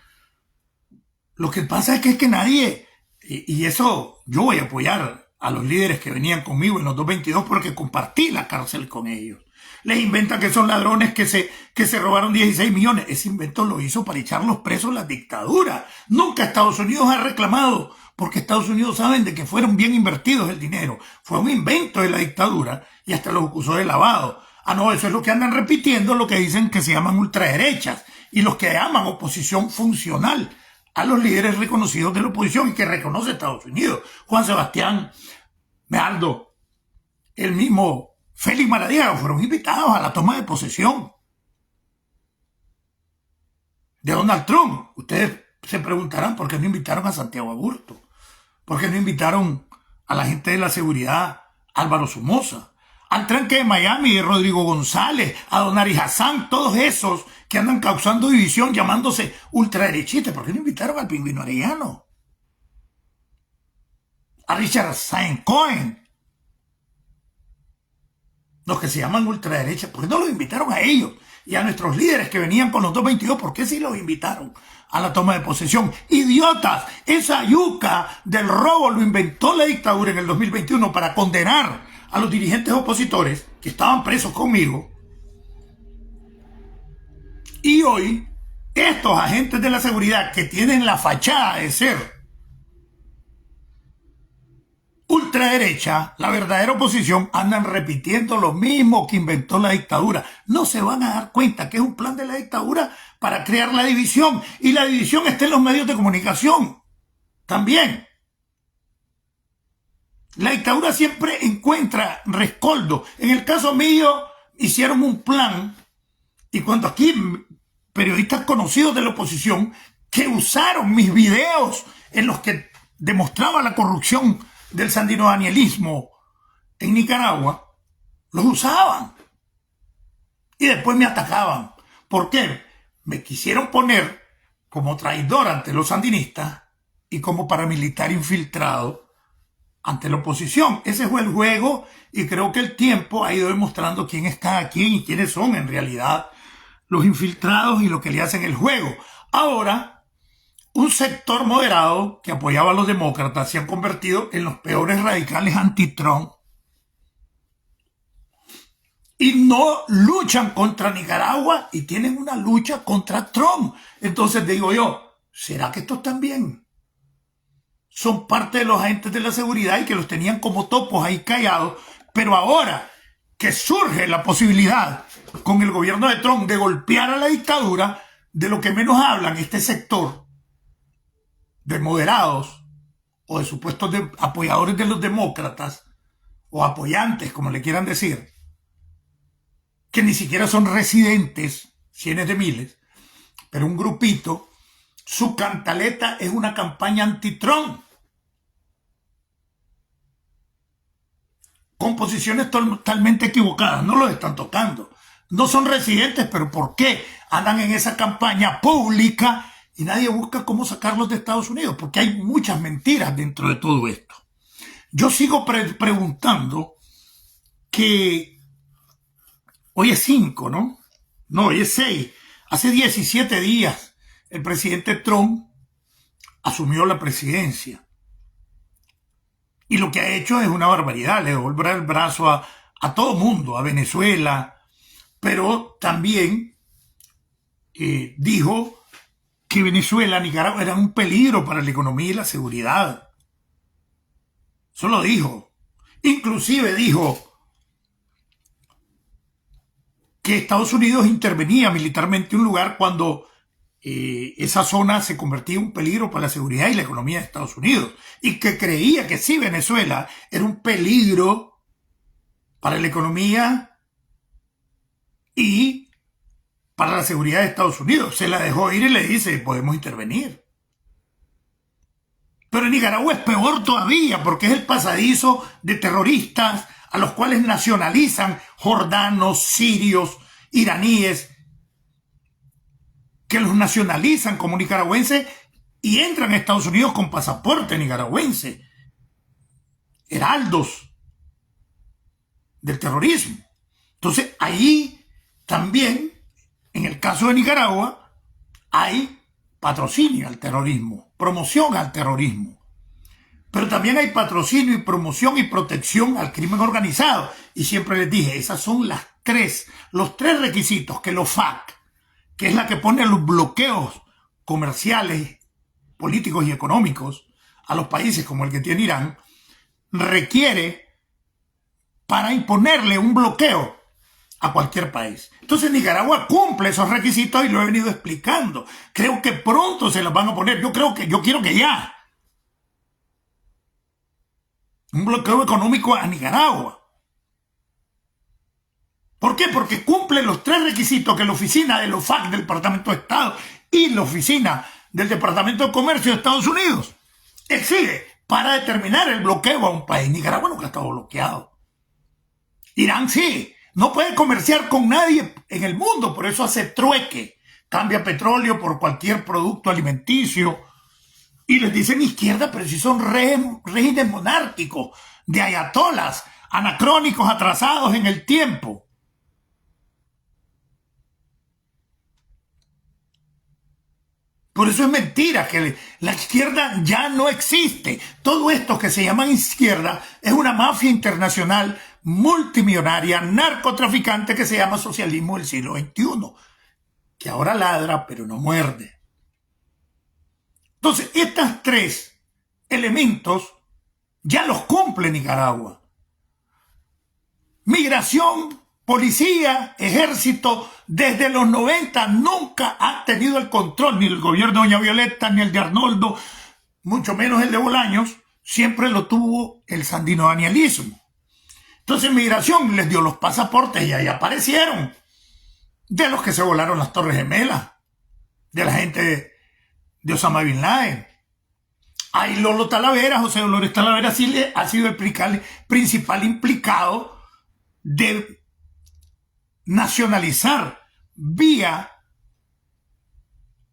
S1: Lo que pasa es que nadie, y eso yo voy a apoyar a los líderes que venían conmigo en los 222 porque compartí la cárcel con ellos. Les inventan que son ladrones que se robaron 16 millones. Ese invento lo hizo para echarlos presos la dictadura. Nunca Estados Unidos ha reclamado, porque Estados Unidos saben de que fueron bien invertidos el dinero. Fue un invento de la dictadura y hasta los acusó de lavado. Ah, no, eso es lo que andan repitiendo, lo que dicen que se llaman ultraderechas y los que llaman oposición funcional a los líderes reconocidos de la oposición y que reconoce Estados Unidos. Juan Sebastián, Mealdo, el mismo Félix Maradiaga fueron invitados a la toma de posesión de Donald Trump. Ustedes se preguntarán por qué no invitaron a Santiago Aburto, por qué no invitaron a la gente de la seguridad, Álvaro Somoza, al tranque de Miami de Rodrigo González, a Don Ari Hassan, todos esos que andan causando división llamándose ultraderechistas. ¿Por qué no invitaron al Pingüino Arellano? A Richard Sainz Cohen, los que se llaman ultraderecha, ¿por qué no los invitaron a ellos? Y a nuestros líderes que venían con los 222, ¿por qué sí los invitaron a la toma de posesión? ¡Idiotas! Esa yuca del robo lo inventó la dictadura en el 2021 para condenar a los dirigentes opositores que estaban presos conmigo. Y hoy, estos agentes de la seguridad que tienen la fachada de ser ultraderecha, la verdadera oposición, andan repitiendo lo mismo que inventó la dictadura. No se van a dar cuenta que es un plan de la dictadura para crear la división. Y la división está en los medios de comunicación también. La dictadura siempre encuentra rescoldo. En el caso mío, hicieron un plan, y cuando aquí periodistas conocidos de la oposición que usaron mis videos en los que demostraba la corrupción del sandino-danielismo en Nicaragua, los usaban y después me atacaban. ¿Por qué? Me quisieron poner como traidor ante los sandinistas y como paramilitar infiltrado ante la oposición. Ese fue el juego, y creo que el tiempo ha ido demostrando quién es cada quien y quiénes son en realidad los infiltrados y lo que le hacen el juego. Ahora, un sector moderado que apoyaba a los demócratas se han convertido en los peores radicales anti-Trump y no luchan contra Nicaragua y tienen una lucha contra Trump. Entonces digo yo, ¿será que estos también son parte de los agentes de la seguridad y que los tenían como topos ahí callados? Pero ahora que surge la posibilidad con el gobierno de Trump de golpear a la dictadura, de lo que menos hablan este sector de moderados o de supuestos apoyadores de los demócratas o apoyantes, como le quieran decir, que ni siquiera son residentes, cientos de miles, pero un grupito, su cantaleta es una campaña anti-Trump, con posiciones totalmente equivocadas. No los están tocando, no son residentes, pero ¿por qué andan en esa campaña pública y nadie busca cómo sacarlos de Estados Unidos? Porque hay muchas mentiras dentro de todo esto. Yo sigo preguntando que hoy es 5, ¿no? No, hoy es 6. Hace 17 días el presidente Trump asumió la presidencia. Y lo que ha hecho es una barbaridad. Le devolverá el brazo a todo mundo, a Venezuela, pero también dijo que Venezuela, Nicaragua eran un peligro para la economía y la seguridad. Eso lo dijo. Inclusive dijo que Estados Unidos intervenía militarmente en un lugar cuando esa zona se convertía en un peligro para la seguridad y la economía de Estados Unidos, y que creía que sí, Venezuela era un peligro para la economía y para la seguridad de Estados Unidos. Se la dejó ir y le dice, podemos intervenir. Pero en Nicaragua es peor todavía, porque es el pasadizo de terroristas a los cuales nacionalizan jordanos, sirios, iraníes, que los nacionalizan como nicaragüenses y entran a Estados Unidos con pasaporte nicaragüense. Heraldos del terrorismo. Entonces, ahí también, en el caso de Nicaragua, hay patrocinio al terrorismo, promoción al terrorismo. Pero también hay patrocinio y promoción y protección al crimen organizado. Y siempre les dije, esas son los tres requisitos que los FARC, que es la que pone los bloqueos comerciales, políticos y económicos a los países como el que tiene Irán, requiere para imponerle un bloqueo a cualquier país. Entonces Nicaragua cumple esos requisitos y lo he venido explicando. Creo que pronto se los van a poner. Yo quiero que ya. Un bloqueo económico a Nicaragua. ¿Por qué? Porque cumple los tres requisitos que la oficina de los FARC del Departamento de Estado y la oficina del Departamento de Comercio de Estados Unidos exige para determinar el bloqueo a un país. Nicaragua nunca ha estado bloqueado. Irán sí, no puede comerciar con nadie en el mundo, por eso hace trueque, cambia petróleo por cualquier producto alimenticio. Y les dicen izquierda, pero si son regímenes monárquicos, de ayatolas, anacrónicos, atrasados en el tiempo. Por eso es mentira que la izquierda ya no existe. Todo esto que se llama izquierda es una mafia internacional multimillonaria, narcotraficante, que se llama socialismo del siglo XXI, que ahora ladra pero no muerde. Entonces, estos tres elementos ya los cumple Nicaragua. Migración, policía, ejército, desde los 90 nunca ha tenido el control, ni el gobierno de doña Violeta, ni el de Arnoldo, mucho menos el de Bolaños, siempre lo tuvo el sandino-danielismo. Entonces migración les dio los pasaportes y ahí aparecieron de los que se volaron las Torres Gemelas, de la gente de Osama Bin Laden. Ahí Lolo Talavera, José Dolores Talavera, sí ha sido el principal implicado de nacionalizar vía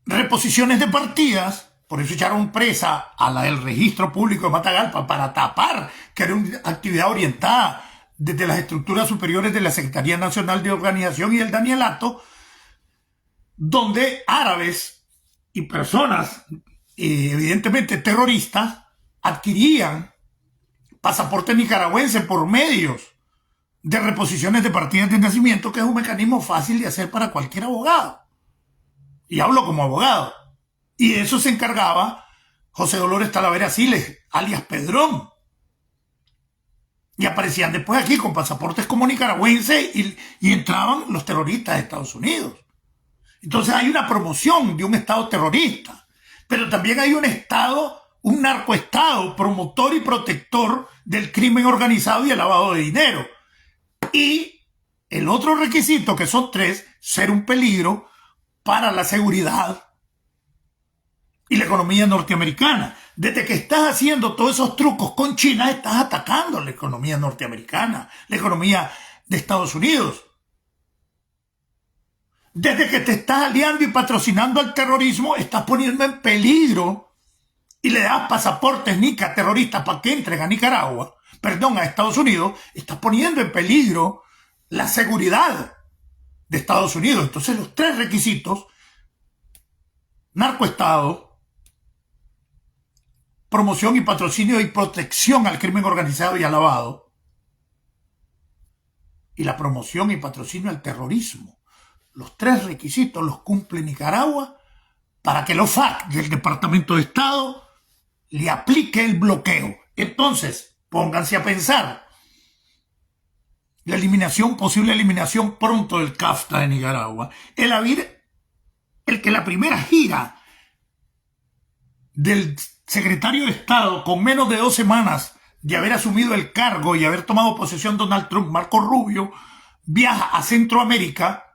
S1: reposiciones de partidas. Por eso echaron presa a la del registro público de Matagalpa, para tapar que era una actividad orientada desde las estructuras superiores de la Secretaría Nacional de Organización y el Danielato, donde árabes y personas evidentemente terroristas adquirían pasaporte nicaragüense por medios de reposiciones de partidas de nacimiento, que es un mecanismo fácil de hacer para cualquier abogado. Y hablo como abogado. Y de eso se encargaba José Dolores Talavera Siles, alias Pedrón. Y aparecían después aquí con pasaportes como nicaragüenses y entraban los terroristas de Estados Unidos. Entonces hay una promoción de un Estado terrorista, pero también hay un Estado, un narcoestado promotor y protector del crimen organizado y el lavado de dinero. Y el otro requisito, que son tres: ser un peligro para la seguridad y la economía norteamericana. Desde que estás haciendo todos esos trucos con China, estás atacando la economía norteamericana, la economía de Estados Unidos. Desde que te estás aliando y patrocinando al terrorismo, estás poniendo en peligro y le das pasaportes nica terroristas para que entren a Nicaragua, a Estados Unidos, estás poniendo en peligro la seguridad de Estados Unidos. Entonces los tres requisitos: narcoestado, promoción y patrocinio y protección al crimen organizado y al lavado, y la promoción y patrocinio al terrorismo. Los tres requisitos los cumple Nicaragua para que los FARC y el Departamento de Estado le aplique el bloqueo. Entonces, pónganse a pensar. La posible eliminación pronto del CAFTA de Nicaragua. El que la primera gira del secretario de Estado, con menos de 2 semanas de haber asumido el cargo y haber tomado posesión Donald Trump, Marco Rubio, viaja a Centroamérica,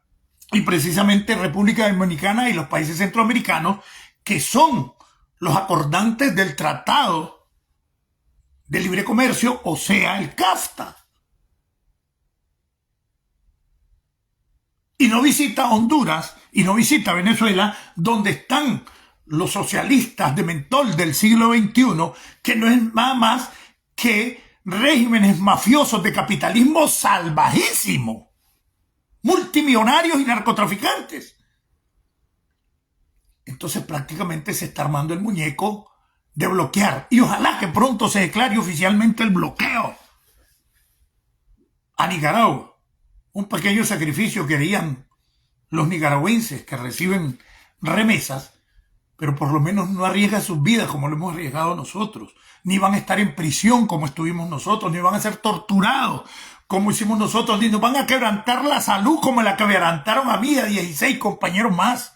S1: y precisamente República Dominicana y los países centroamericanos, que son los acordantes del Tratado de Libre Comercio, o sea, el CAFTA. Y no visita Honduras y no visita Venezuela, donde están los socialistas de mentol del siglo XXI, que no es nada más que regímenes mafiosos de capitalismo salvajísimo, multimillonarios y narcotraficantes. Entonces prácticamente se está armando el muñeco de bloquear, y ojalá que pronto se declare oficialmente el bloqueo a Nicaragua. Un pequeño sacrificio que harían los nicaragüenses que reciben remesas, pero por lo menos no arriesgan sus vidas como lo hemos arriesgado nosotros, ni van a estar en prisión como estuvimos nosotros, ni van a ser torturados como hicimos nosotros, ni nos van a quebrantar la salud como la quebrantaron a mí y a 16 compañeros más.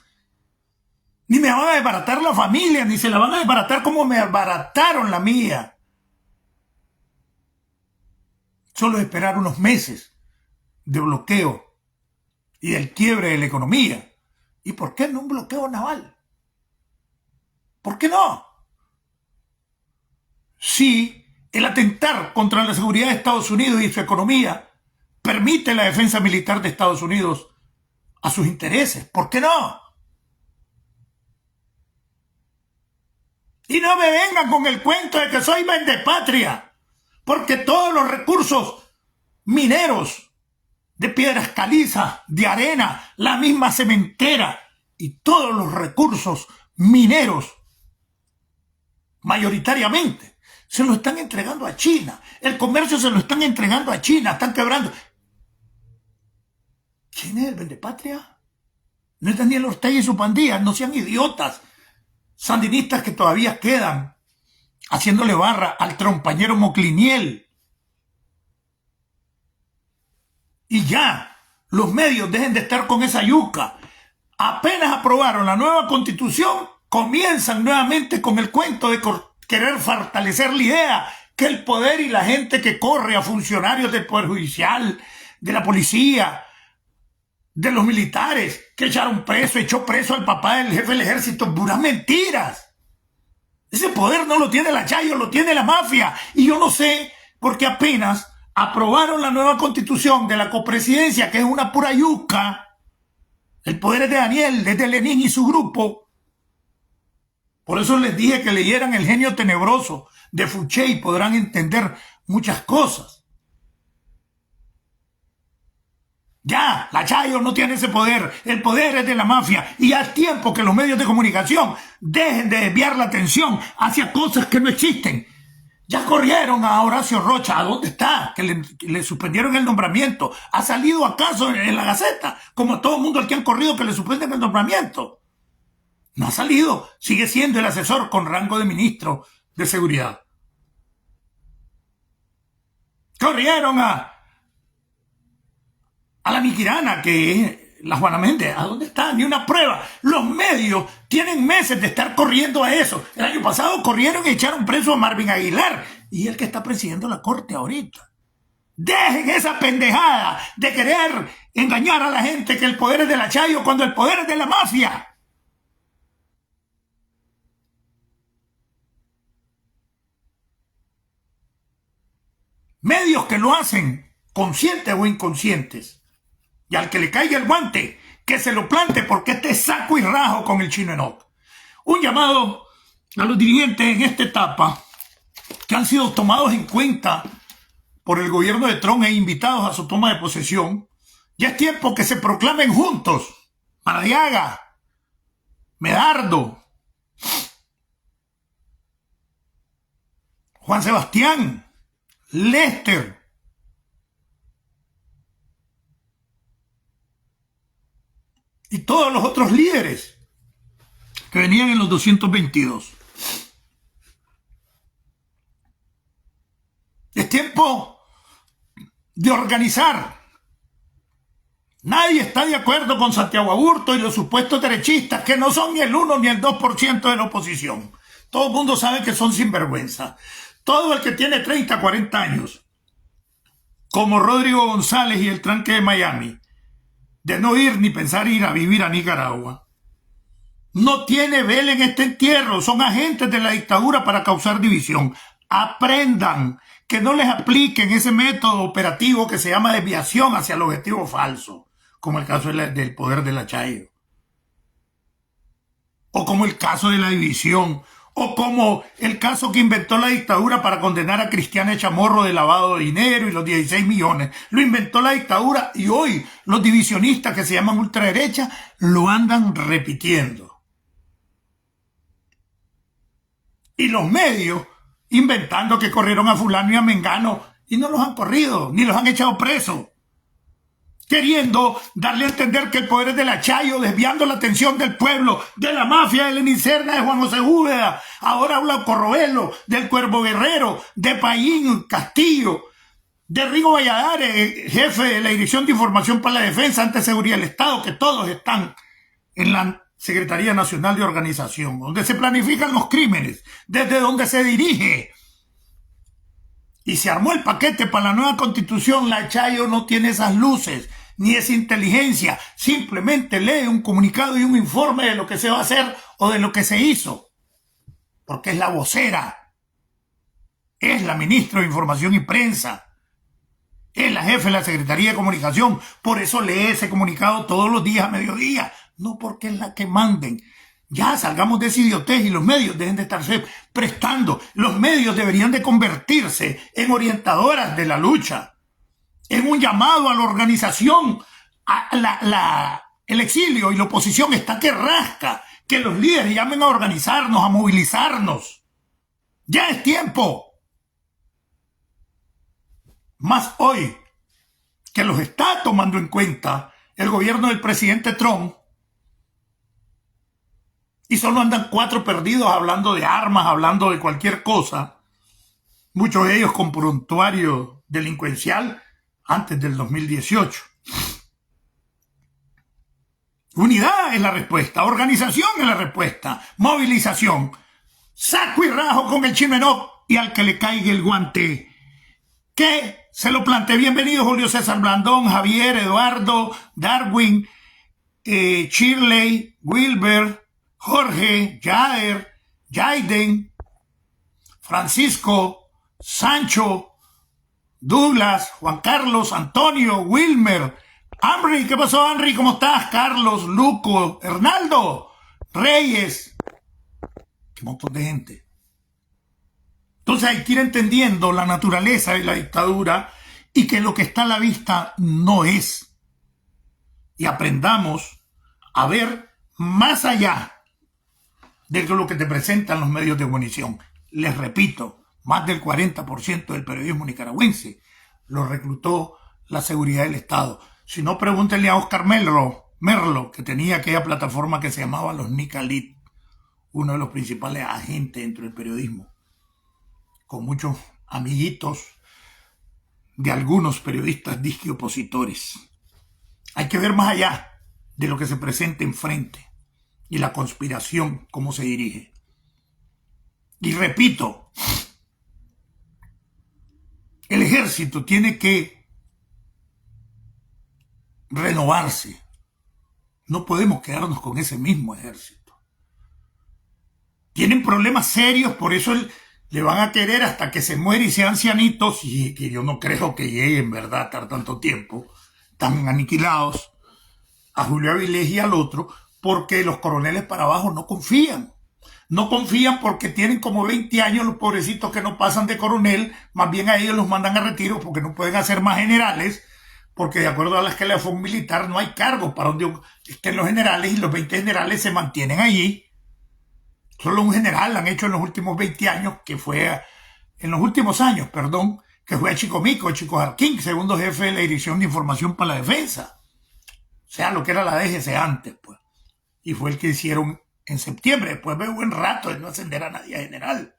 S1: Ni me van a desbaratar la familia, ni se la van a desbaratar como me desbarataron la mía. Solo esperar unos meses de bloqueo y del quiebre de la economía. ¿Y por qué no un bloqueo naval? ¿Por qué no? Si el atentar contra la seguridad de Estados Unidos y su economía permite la defensa militar de Estados Unidos a sus intereses. ¿Por qué no? Y no me vengan con el cuento de que soy vendepatria, porque todos los recursos mineros de piedras calizas, de arena, la misma cementera y todos los recursos mineros mayoritariamente se lo están entregando a China. El comercio se lo están entregando a China, están quebrando. ¿Quién es el vendepatria? No es Daniel Ortega y su pandilla, no sean idiotas. Sandinistas que todavía quedan haciéndole barra al trompañero Mocliniel. Y ya, los medios dejen de estar con esa yuca. Apenas aprobaron la nueva constitución, comienzan nuevamente con el cuento de querer fortalecer la idea que el poder y la gente que corre a funcionarios del Poder Judicial, de la policía, de los militares, que echó preso al papá del jefe del ejército, puras mentiras. Ese poder no lo tiene la Chayo, lo tiene la mafia. Y yo no sé, porque apenas aprobaron la nueva constitución de la copresidencia, que es una pura yuca. El poder es de Daniel, es de Lenin y su grupo. Por eso les dije que leyeran El genio tenebroso de Fouché y podrán entender muchas cosas. Ya, la Chayo no tiene ese poder, el poder es de la mafia y ya es tiempo que los medios de comunicación dejen de desviar la atención hacia cosas que no existen. Ya corrieron a Horacio Rocha, ¿a dónde está? Que le suspendieron el nombramiento. ¿Ha salido acaso en la Gaceta? Como a todo el mundo al que han corrido que le suspenden el nombramiento. No ha salido, sigue siendo el asesor con rango de ministro de Seguridad. Corrieron a la Miquirana, que es la Juana Méndez. ¿A dónde está? Ni una prueba. Los medios tienen meses de estar corriendo a eso. El año pasado corrieron y echaron preso a Marvin Aguilar y el que está presidiendo la corte ahorita. Dejen esa pendejada de querer engañar a la gente que el poder es de la Chayo cuando el poder es de la mafia. Medios que lo hacen conscientes o inconscientes. Y al que le caiga el guante, que se lo plante, porque este es saco y rajo con el Chino Enoc. Un llamado a los dirigentes en esta etapa que han sido tomados en cuenta por el gobierno de Trump e invitados a su toma de posesión. Ya es tiempo que se proclamen juntos. Maradiaga, Medardo, Juan Sebastián, Lester, y todos los otros líderes que venían en los 222. Es tiempo de organizar. Nadie está de acuerdo con Santiago Aburto y los supuestos derechistas, que no son ni el 1 ni el 2% de la oposición. Todo el mundo sabe que son sinvergüenza. Todo el que tiene 30, 40 años, como Rodrigo González y el tranque de Miami, de no ir ni pensar ir a vivir a Nicaragua, no tiene vela en este entierro. Son agentes de la dictadura para causar división. Aprendan que no les apliquen ese método operativo que se llama desviación hacia el objetivo falso, como el caso del poder de la Chayo, o como el caso de la división, o como el caso que inventó la dictadura para condenar a Cristiana Chamorro de lavado de dinero y los 16 millones. Lo inventó la dictadura y hoy los divisionistas que se llaman ultraderecha lo andan repitiendo. Y los medios inventando que corrieron a fulano y a mengano y no los han corrido, ni los han echado presos. Queriendo darle a entender que el poder es de la Chayo, desviando la atención del pueblo, de la mafia, de Lenín Serna, de Juan José Úbeda, ahora habla Corroelo, del Cuervo Guerrero, de Payín Castillo, de Rigo Valladares, jefe de la Dirección de Información para la Defensa ante Seguridad del Estado, que todos están en la Secretaría Nacional de Organización, donde se planifican los crímenes, desde donde se dirige. Y se armó el paquete para la nueva constitución. La Chayo no tiene esas luces, ni esa inteligencia. Simplemente lee un comunicado y un informe de lo que se va a hacer o de lo que se hizo. Porque es la vocera. Es la ministra de Información y Prensa. Es la jefe de la Secretaría de Comunicación. Por eso lee ese comunicado todos los días a mediodía. No porque es la que manden. Ya salgamos de esa idiotez y los medios dejen de estarse prestando. Los medios deberían de convertirse en orientadoras de la lucha, en un llamado a la organización. El exilio y la oposición está que rasca. Que los líderes llamen a organizarnos, a movilizarnos. Ya es tiempo. Más hoy que los está tomando en cuenta el gobierno del presidente Trump. Y solo andan 4 perdidos hablando de armas, hablando de cualquier cosa. Muchos de ellos con prontuario delincuencial antes del 2018. Unidad es la respuesta, organización es la respuesta, movilización. Saco y rajo con el Chimenoc y al que le caiga el guante. ¿Qué? Se lo planteé. Bienvenido Julio César Blandón, Javier, Eduardo, Darwin, Shirley, Wilber, Jorge, Jader, Jaiden, Francisco, Sancho, Douglas, Juan Carlos, Antonio, Wilmer, Henry, ¿qué pasó Henry? ¿Cómo estás? Carlos, Luco, Hernaldo, Reyes, qué montón de gente. Entonces hay que ir entendiendo la naturaleza de la dictadura y que lo que está a la vista no es. Y aprendamos a ver más allá de lo que te presentan los medios de comunicación. Les repito, más del 40% del periodismo nicaragüense lo reclutó la seguridad del Estado. Si no, pregúntenle a Oscar Merlo, que tenía aquella plataforma que se llamaba Los Nicalit, uno de los principales agentes dentro del periodismo, con muchos amiguitos de algunos periodistas disque opositores. Hay que ver más allá de lo que se presenta enfrente y la conspiración, cómo se dirige. Y repito, el ejército tiene que renovarse. No podemos quedarnos con ese mismo ejército. Tienen problemas serios, por eso le van a querer hasta que se muere y sean ancianitos, y que yo no creo que lleguen, ¿verdad?, a estar tanto tiempo, tan aniquilados, a Julio Avilés y al otro, porque los coroneles para abajo no confían. No confían porque tienen como 20 años los pobrecitos que no pasan de coronel, más bien a ellos los mandan a retiro porque no pueden hacer más generales, porque de acuerdo a la escalafón militar no hay cargos para donde estén los generales y los 20 generales se mantienen allí. Solo un general han hecho en los últimos 20 años, que fue a Chicomico, Chico Jarquín, segundo jefe de la Dirección de Información para la Defensa. O sea, lo que era la DGC antes, pues. Y fue el que hicieron en septiembre, después de un buen rato de no ascender a nadie a general.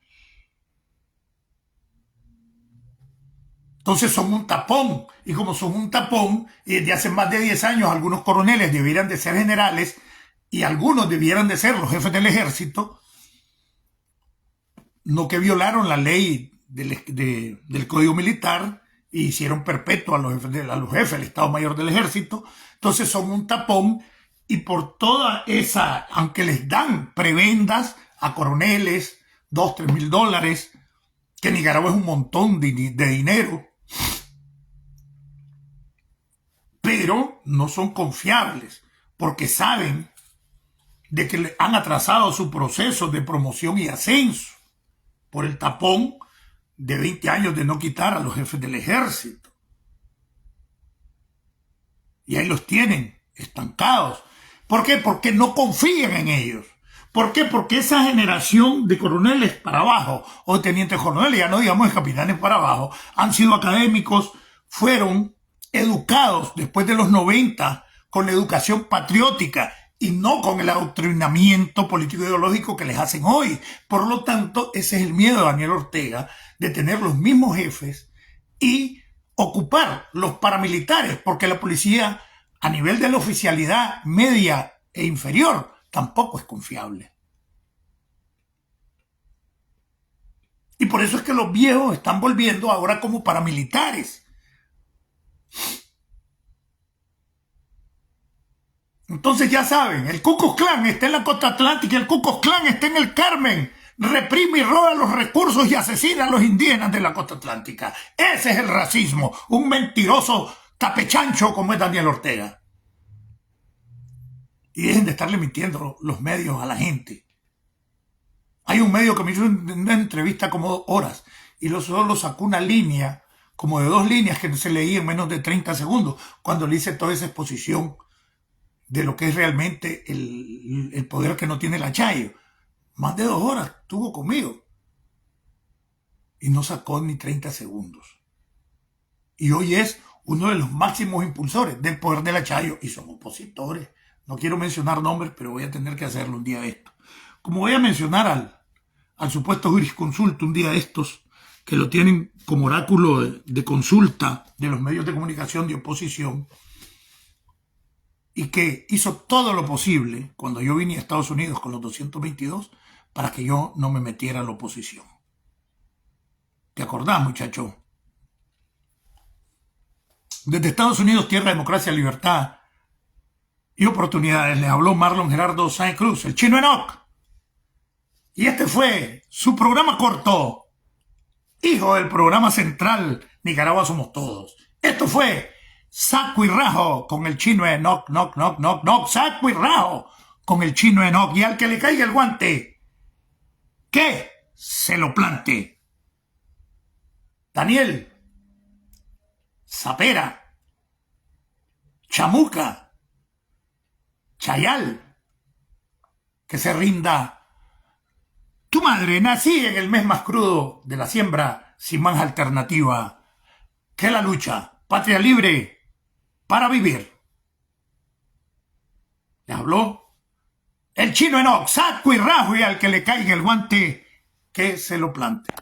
S1: Entonces son un tapón, y como son un tapón, y desde hace más de 10 años algunos coroneles debieran de ser generales, y algunos debieran de ser los jefes del ejército, no que violaron la ley del Código Militar, y hicieron perpetua a los jefes del Estado Mayor del Ejército. Entonces son un tapón, y por toda esa, aunque les dan prebendas a coroneles, $2.000-3.000, que en Nicaragua es un montón de dinero, pero no son confiables, porque saben de que han atrasado su proceso de promoción y ascenso por el tapón de 20 años de no quitar a los jefes del ejército. Y ahí los tienen estancados. ¿Por qué? Porque no confían en ellos. ¿Por qué? Porque esa generación de coroneles para abajo, o de tenientes coroneles, ya no digamos de capitanes para abajo, han sido académicos, fueron educados después de los 90 con la educación patriótica y no con el adoctrinamiento político-ideológico que les hacen hoy. Por lo tanto, ese es el miedo de Daniel Ortega, de tener los mismos jefes y ocupar los paramilitares, porque la policía a nivel de la oficialidad media e inferior tampoco es confiable. Y por eso es que los viejos están volviendo ahora como paramilitares. Entonces ya saben, el Ku Klux Klan está en la costa atlántica, el Ku Klux Klan está en el Carmen. reprime y roba los recursos y asesina a los indígenas de la costa atlántica. Ese es el racismo, un mentiroso tapechancho como es Daniel Ortega. Y dejen de estarle mintiendo los medios a la gente. Hay un medio que me hizo una entrevista como horas y solo sacó una línea, como de 2 líneas que se leía en menos de 30 segundos, cuando le hice toda esa exposición de lo que es realmente el poder que no tiene la Chayo. Más de 2 horas estuvo conmigo y no sacó ni 30 segundos. Y hoy es uno de los máximos impulsores del poder de la Chayo y son opositores. No quiero mencionar nombres, pero voy a tener que hacerlo un día de esto. Como voy a mencionar al supuesto jurisconsulto un día de estos, que lo tienen como oráculo de consulta de los medios de comunicación de oposición, y que hizo todo lo posible cuando yo vine a Estados Unidos con los 222 para que yo no me metiera a la oposición. ¿Te acordás, muchacho? Desde Estados Unidos, tierra de democracia, libertad y oportunidades, les habló Marlon Gerardo Sáenz Cruz, el Chino Enoch. Y este fue su programa corto, hijo del programa central Nicaragua Somos Todos. Esto fue Saco y Rajo con el Chino Enoch, Saco y Rajo con el Chino Enoch. Y al que le caiga el guante, que se lo plante. Daniel, Zapera, Chamuca, Chayal, que se rinda. Tu madre, nací en el mes más crudo de la siembra, sin más alternativa que la lucha. Patria libre para vivir. Le habló el Chino Enoch, saco y rajo, y al que le caiga el guante, que se lo plante.